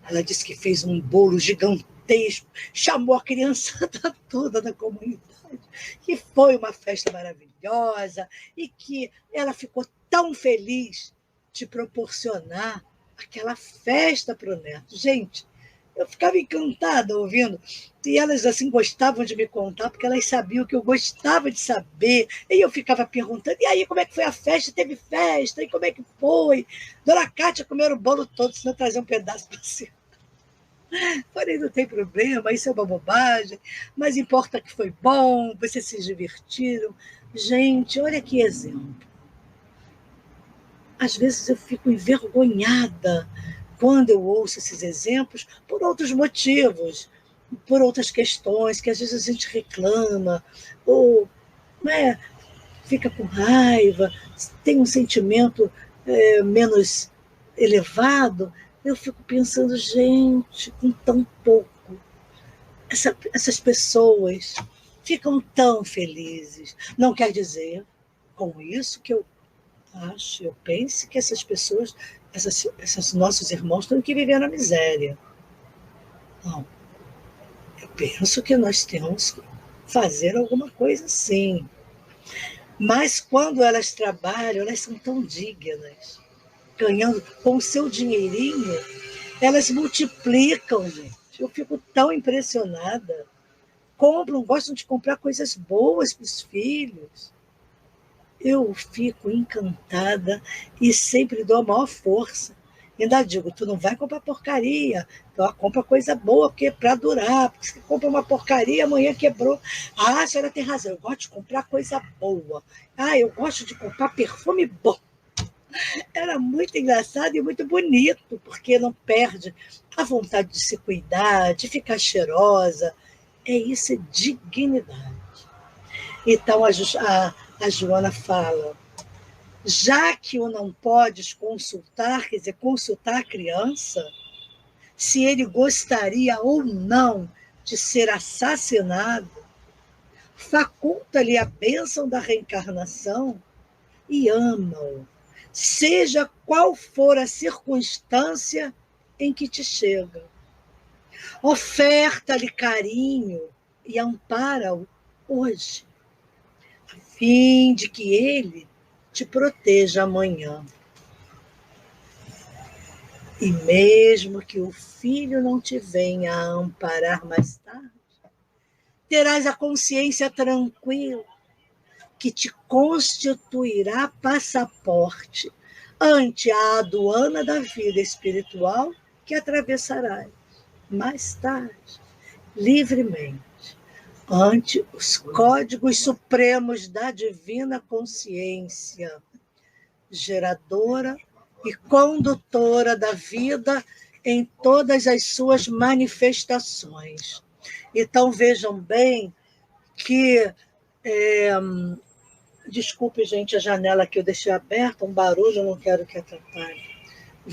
Ela disse que fez um bolo gigantesco, chamou a criançada toda da comunidade, que foi uma festa maravilhosa e que ela ficou tão feliz de proporcionar aquela festa para o neto. Gente, eu ficava encantada ouvindo. E elas assim gostavam de me contar, porque elas sabiam que eu gostava de saber. E eu ficava perguntando, e aí, como é que foi a festa? Teve festa? E como é que foi? Dona Cátia comeu o bolo todo, senão trazer um pedaço para si. Falei, não tem problema, isso é uma bobagem, mas importa que foi bom, vocês se divertiram. Gente, olha que exemplo. Às vezes eu fico envergonhada quando eu ouço esses exemplos por outros motivos, por outras questões, que às vezes a gente reclama, ou fica com raiva, tem um sentimento menos elevado. Eu fico pensando, gente, com tão pouco, essas pessoas ficam tão felizes. Não quer dizer com isso que eu pense que essas pessoas, esses nossos irmãos têm que viver na miséria. Não. Eu penso que nós temos que fazer alguma coisa sim. Mas quando elas trabalham, elas são tão dignas. Ganhando com o seu dinheirinho, elas multiplicam, gente. Eu fico tão impressionada. Gostam de comprar coisas boas para os filhos. Eu fico encantada e sempre dou a maior força. Ainda digo, tu não vai comprar porcaria, tu compra coisa boa, porque é para durar, porque se compra uma porcaria, amanhã quebrou. A senhora tem razão, eu gosto de comprar coisa boa. Eu gosto de comprar perfume bom. Era muito engraçado e muito bonito, porque não perde a vontade de se cuidar, de ficar cheirosa. Isso é dignidade. Então a Joana fala, já que o não podes consultar, quer dizer, consultar a criança, se ele gostaria ou não de ser assassinado, faculta-lhe a bênção da reencarnação e ama-o, seja qual for a circunstância em que te chega. Oferta-lhe carinho e ampara-o hoje, a fim de que ele te proteja amanhã. E mesmo que o filho não te venha a amparar mais tarde, terás a consciência tranquila que te constituirá passaporte ante a aduana da vida espiritual que atravessarás mais tarde, livremente, ante os códigos supremos da divina consciência, geradora e condutora da vida em todas as suas manifestações. Então, vejam bem que... desculpe, gente, a janela que eu deixei aberta, um barulho, eu não quero que atrapalhe.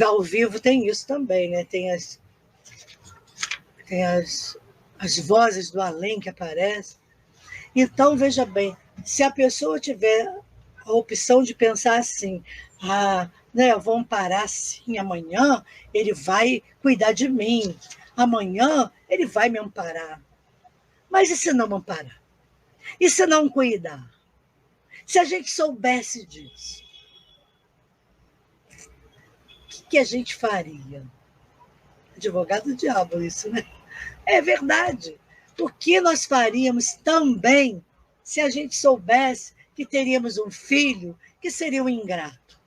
Ao vivo tem isso também, né? Tem as vozes do além que aparecem. Então, veja bem, se a pessoa tiver a opção de pensar assim, né, vamos parar assim amanhã, ele vai cuidar de mim, amanhã ele vai me amparar. Mas e se não me amparar? E se não cuidar? Se a gente soubesse disso, o que a gente faria? Advogado do diabo isso, né? É verdade. O que nós faríamos também se a gente soubesse que teríamos um filho que seria um ingrato,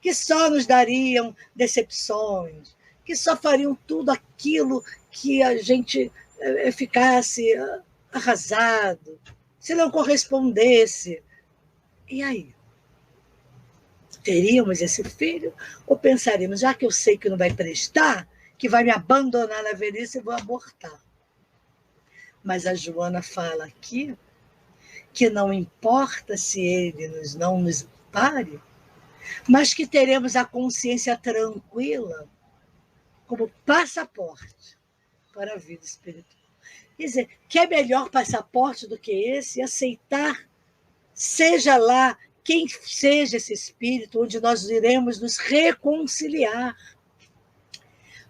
que só nos dariam decepções, que só fariam tudo aquilo que a gente ficasse arrasado, se não correspondesse. E aí? Teríamos esse filho? Ou pensaríamos, já que eu sei que não vai prestar, que vai me abandonar na velhice, eu vou abortar? Mas a Joana fala aqui que não importa se ele não nos pare, mas que teremos a consciência tranquila como passaporte para a vida espiritual. Quer dizer, que é melhor passaporte do que esse? Aceitar, seja lá quem seja esse espírito, onde nós iremos nos reconciliar.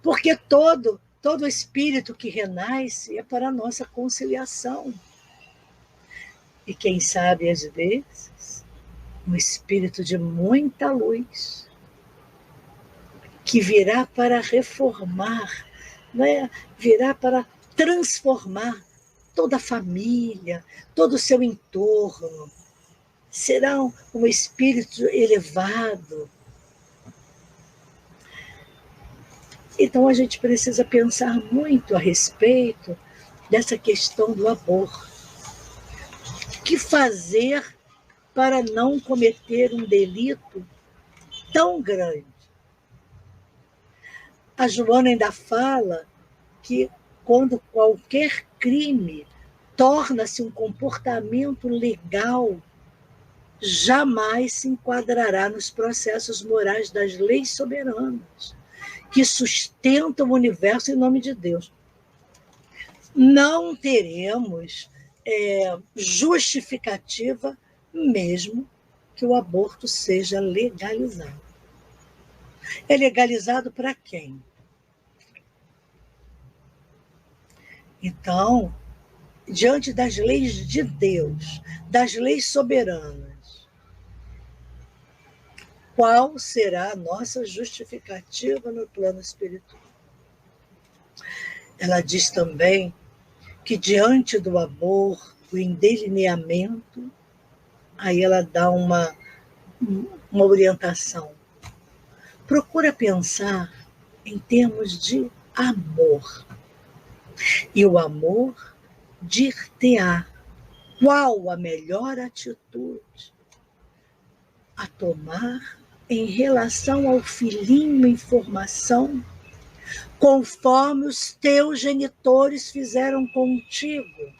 Porque todo espírito que renasce é para a nossa conciliação. E quem sabe, às vezes, um espírito de muita luz, que virá para reformar, né? Virá para transformar toda a família, todo o seu entorno. Será um espírito elevado. Então, a gente precisa pensar muito a respeito dessa questão do aborto. O que fazer para não cometer um delito tão grande? A Joana ainda fala que quando qualquer crime torna-se um comportamento legal, jamais se enquadrará nos processos morais das leis soberanas que sustentam o universo em nome de Deus. Não teremos justificativa mesmo que o aborto seja legalizado. É legalizado para quem? Então, diante das leis de Deus, das leis soberanas, qual será a nossa justificativa no plano espiritual? Ela diz também que diante do aborto, o indelineamento, aí ela dá uma orientação. Procura pensar em termos de amor. E o amor dir-te-á qual a melhor atitude a tomar em relação ao filhinho em formação, conforme os teus genitores fizeram contigo,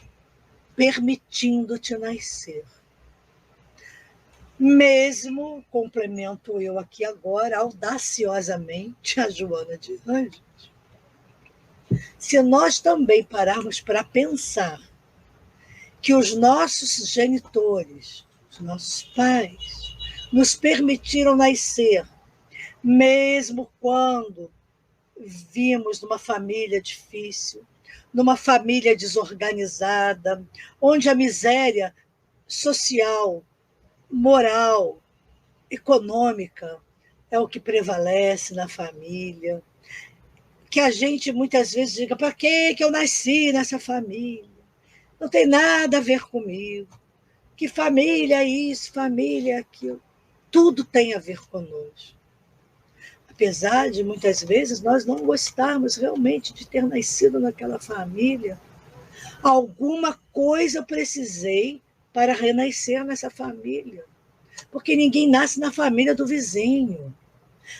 permitindo-te nascer. Mesmo, complemento eu aqui agora, audaciosamente, a Joana de Anjos, se nós também pararmos para pensar que os nossos genitores, os nossos pais, nos permitiram nascer, mesmo quando vimos numa família difícil, numa família desorganizada, onde a miséria social, moral, econômica é o que prevalece na família. Que a gente muitas vezes diga: para que eu nasci nessa família? Não tem nada a ver comigo. Que família é isso, família é aquilo. Tudo tem a ver conosco. Apesar de muitas vezes nós não gostarmos realmente de ter nascido naquela família, alguma coisa eu precisei para renascer nessa família. Porque ninguém nasce na família do vizinho.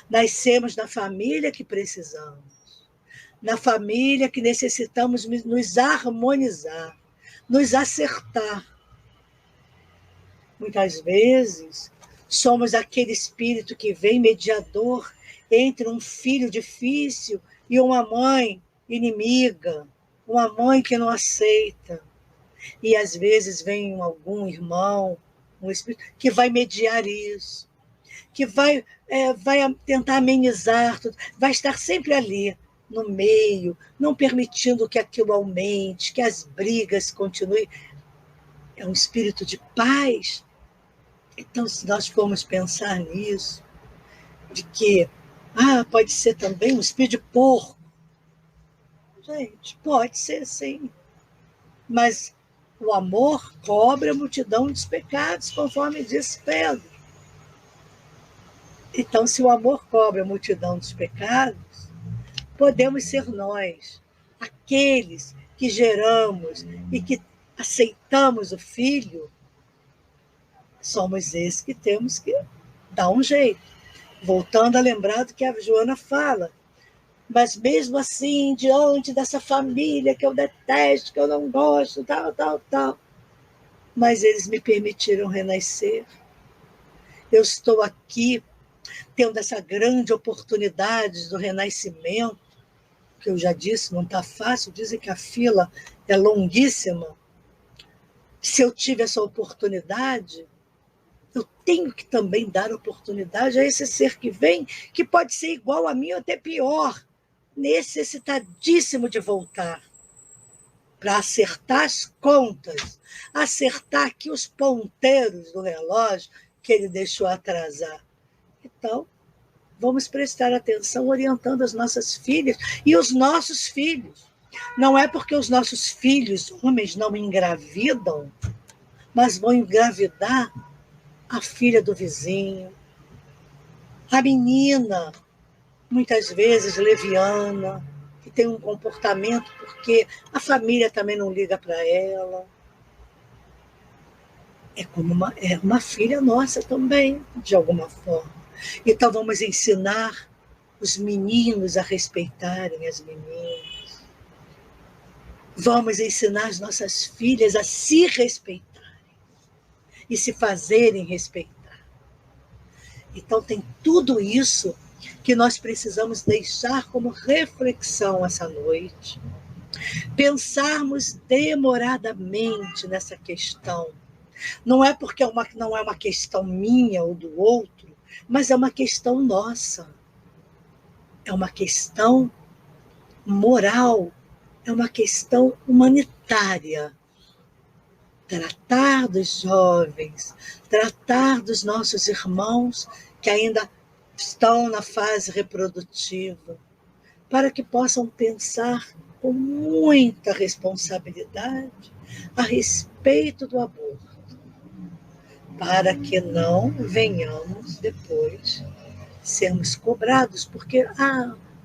Nascemos na família que precisamos, na família que necessitamos nos harmonizar, nos acertar. Muitas vezes, somos aquele espírito que vem mediador entre um filho difícil e uma mãe inimiga, uma mãe que não aceita. E às vezes vem algum irmão, um espírito que vai mediar isso, que vai tentar amenizar tudo, vai estar sempre ali, no meio, não permitindo que aquilo aumente, que as brigas continuem. É um espírito de paz. Então, se nós formos pensar nisso, de que pode ser também um espírito de porco. Gente, pode ser sim. Mas o amor cobre a multidão dos pecados, conforme diz Pedro. Então, se o amor cobre a multidão dos pecados, podemos ser nós, aqueles que geramos e que aceitamos o Filho, somos esses que temos que dar um jeito. Voltando a lembrar do que a Joana fala. Mas mesmo assim, diante dessa família que eu detesto, que eu não gosto, tal, mas eles me permitiram renascer. Eu estou aqui tendo essa grande oportunidade do renascimento, que eu já disse, não está fácil, dizem que a fila é longuíssima. Se eu tive essa oportunidade, eu tenho que também dar oportunidade a esse ser que vem, que pode ser igual a mim ou até pior, necessitadíssimo de voltar, para acertar as contas, acertar aqui os ponteiros do relógio que ele deixou atrasar. Então, vamos prestar atenção orientando as nossas filhas e os nossos filhos. Não é porque os nossos filhos, homens, não engravidam, mas vão engravidar a filha do vizinho, a menina, muitas vezes leviana, que tem um comportamento porque a família também não liga para ela. É como uma filha nossa também, de alguma forma. Então vamos ensinar os meninos a respeitarem as meninas. Vamos ensinar as nossas filhas a se respeitarem e se fazerem respeitar. Então tem tudo isso que nós precisamos deixar como reflexão essa noite. Pensarmos demoradamente nessa questão. Não é porque não é uma questão minha ou do outro, mas é uma questão nossa. É uma questão moral, é uma questão humanitária. Tratar dos jovens, tratar dos nossos irmãos que ainda estão na fase reprodutiva, para que possam pensar com muita responsabilidade a respeito do aborto, para que não venhamos depois sermos cobrados, porque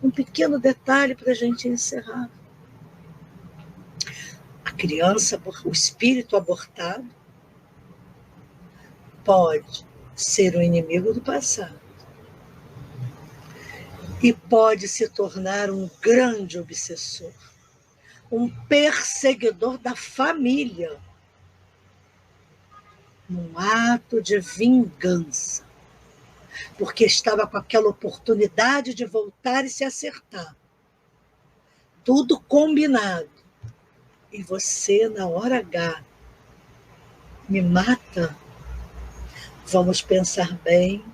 um pequeno detalhe para a gente encerrar. A criança, o espírito abortado, pode ser um inimigo do passado e pode se tornar um grande obsessor, um perseguidor da família, num ato de vingança, porque estava com aquela oportunidade de voltar e se acertar. Tudo combinado. E você, na hora H, me mata. Vamos pensar bem,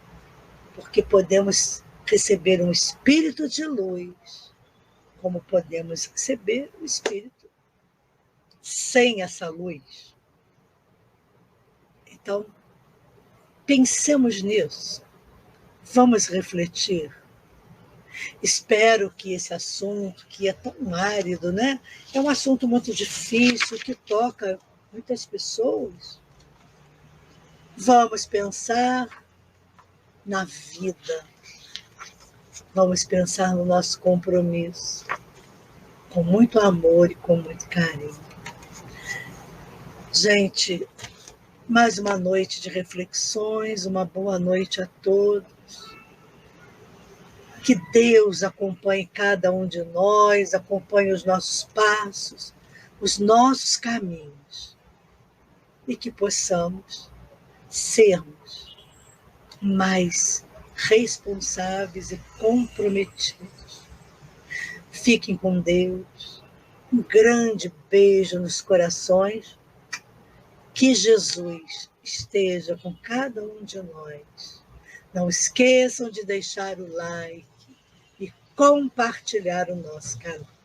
porque podemos receber um espírito de luz como podemos receber o Espírito sem essa luz. Então, pensemos nisso. Vamos refletir. Espero que esse assunto, que é tão árido, né? É um assunto muito difícil, que toca muitas pessoas. Vamos pensar na vida. Vamos pensar no nosso compromisso, com muito amor e com muito carinho. Gente, mais uma noite de reflexões, uma boa noite a todos. Que Deus acompanhe cada um de nós, acompanhe os nossos passos, os nossos caminhos, e que possamos sermos mais responsáveis e comprometidos. Fiquem com Deus. Um grande beijo nos corações. Que Jesus esteja com cada um de nós. Não esqueçam de deixar o like e compartilhar o nosso canal.